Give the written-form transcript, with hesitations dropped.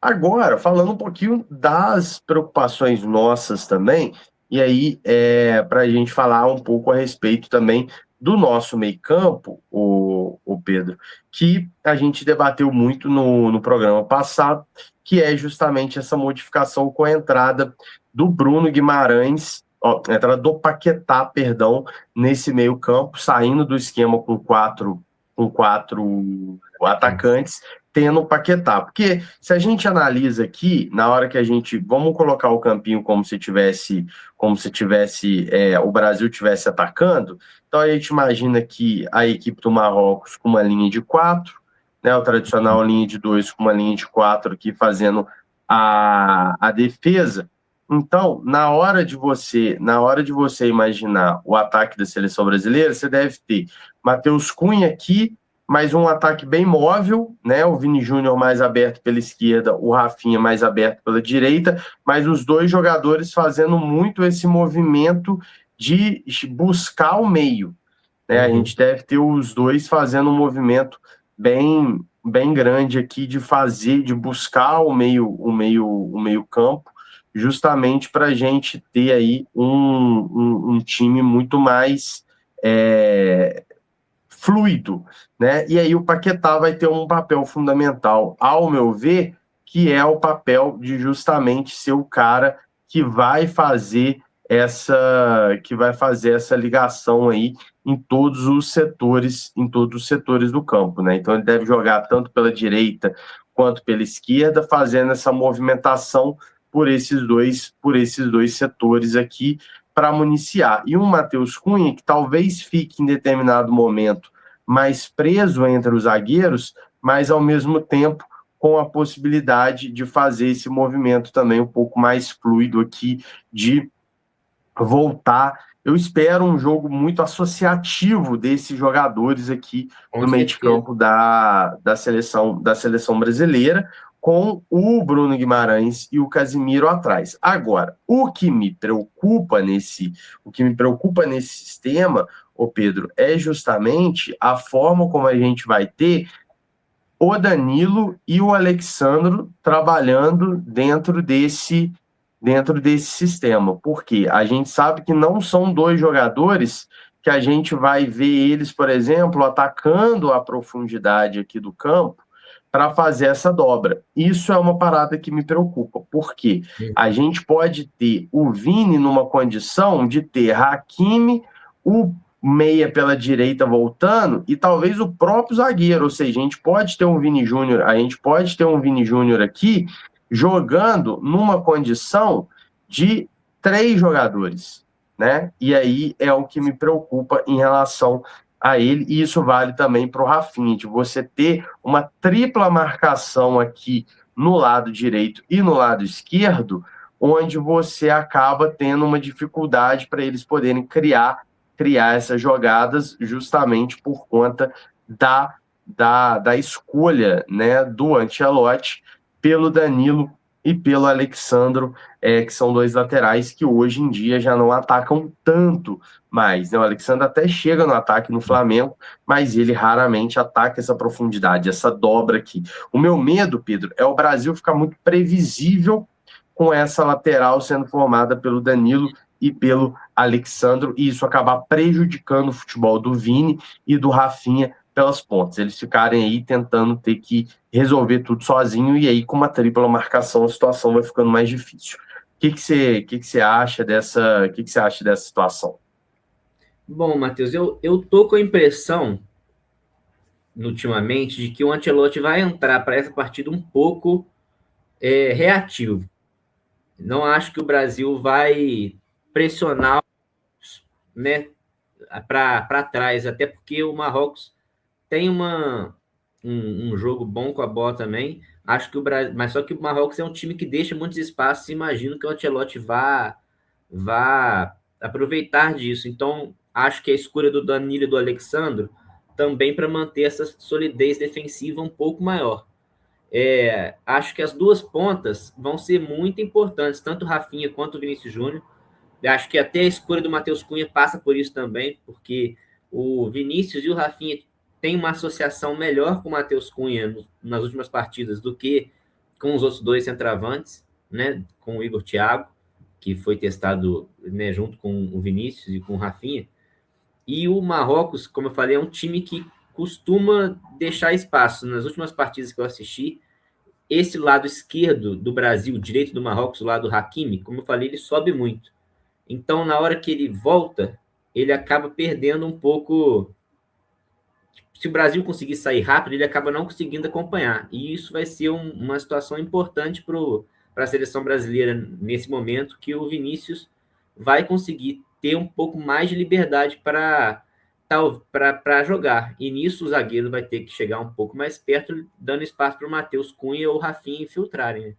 Agora, falando um pouquinho das preocupações nossas também, e aí para a gente falar um pouco a respeito também do nosso meio-campo, o Pedro, que a gente debateu muito no programa passado, que é justamente essa modificação com a entrada do Bruno Guimarães, ó, a entrada do Paquetá, perdão, nesse meio-campo, saindo do esquema com quatro atacantes, tendo o Paquetá. Porque se a gente analisa aqui, na hora que a gente. Vamos colocar o campinho como se tivesse o Brasil tivesse atacando. Então a gente imagina que a equipe do Marrocos com uma linha de quatro, né, o tradicional linha de dois com uma linha de quatro aqui fazendo a defesa. Então, na hora de você imaginar o ataque da seleção brasileira, você deve ter Matheus Cunha aqui, mais um ataque bem móvel, né? O Vini Júnior mais aberto pela esquerda, o Rafinha mais aberto pela direita, mas os dois jogadores fazendo muito esse movimento de buscar o meio, né? A gente deve ter os dois fazendo um movimento bem grande aqui de buscar o meio campo, justamente para a gente ter aí um time muito mais fluido, né? E aí o Paquetá vai ter um papel fundamental, ao meu ver, que é o papel de justamente ser o cara que vai fazer essa ligação aí em todos os setores do campo, né? Então ele deve jogar tanto pela direita quanto pela esquerda, fazendo essa movimentação por esses dois setores aqui para municiar. E um Matheus Cunha, que talvez fique em determinado momento mais preso entre os zagueiros, mas ao mesmo tempo com a possibilidade de fazer esse movimento também um pouco mais fluido aqui, de voltar. Eu espero um jogo muito associativo desses jogadores aqui Com do meio de certeza. campo da seleção brasileira, com o Bruno Guimarães e o Casimiro atrás. Agora, o que me preocupa nesse sistema, ô Pedro, é justamente a forma como a gente vai ter o Danilo e o Alexandro trabalhando dentro desse sistema, porque a gente sabe que não são dois jogadores que a gente vai ver eles, por exemplo, atacando a profundidade aqui do campo para fazer essa dobra. Isso é uma parada que me preocupa, porque a gente pode ter o Vini numa condição de ter Hakimi, o meia pela direita voltando e talvez o próprio zagueiro, ou seja, a gente pode ter um Vini Júnior aqui jogando numa condição de três jogadores, né? E aí é o que me preocupa em relação a ele, e isso vale também para o Rafinha, de você ter uma tripla marcação aqui no lado direito e no lado esquerdo, onde você acaba tendo uma dificuldade para eles poderem criar essas jogadas justamente por conta da escolha, né, do Ancelotti pelo Danilo e pelo Alexandro, que são dois laterais que hoje em dia já não atacam tanto mais, né? O Alexandre até chega no ataque no Flamengo, mas ele raramente ataca essa profundidade, essa dobra aqui. O meu medo, Pedro, é o Brasil ficar muito previsível com essa lateral sendo formada pelo Danilo e pelo Alexandro, e isso acabar prejudicando o futebol do Vini e do Rafinha pelas pontas. Eles ficarem aí tentando ter que resolver tudo sozinho, e aí com uma tripla marcação a situação vai ficando mais difícil. O que que você acha dessa situação? Bom, Matheus, eu tô com a impressão, ultimamente, de que o Ancelotti vai entrar para essa partida um pouco reativo. Não acho que o Brasil vai pressionar, né, para trás, até porque o Marrocos tem um jogo bom com a bola também. Acho que o Brasil, mas só que o Marrocos é um time que deixa muitos espaços. Imagino que o Ancelotti vá aproveitar disso. Então, acho que a escolha do Danilo e do Alexandro também para manter essa solidez defensiva um pouco maior. Acho que as duas pontas vão ser muito importantes, tanto o Rafinha quanto o Vinícius Júnior. Acho que até a escolha do Matheus Cunha passa por isso também, porque o Vinícius e o Rafinha têm uma associação melhor com o Matheus Cunha nas últimas partidas do que com os outros dois centroavantes, né, com o Igor Thiago, que foi testado, né, junto com o Vinícius e com o Rafinha. E o Marrocos, como eu falei, é um time que costuma deixar espaço. Nas últimas partidas que eu assisti, esse lado esquerdo do Brasil, direito do Marrocos, o lado do Hakimi, como eu falei, ele sobe muito. Então, na hora que ele volta, ele acaba perdendo um pouco. Se o Brasil conseguir sair rápido, ele acaba não conseguindo acompanhar. E isso vai ser uma situação importante para a seleção brasileira nesse momento, que o Vinícius vai conseguir ter um pouco mais de liberdade para jogar. E nisso o zagueiro vai ter que chegar um pouco mais perto, dando espaço para o Matheus Cunha ou o Rafinha infiltrarem.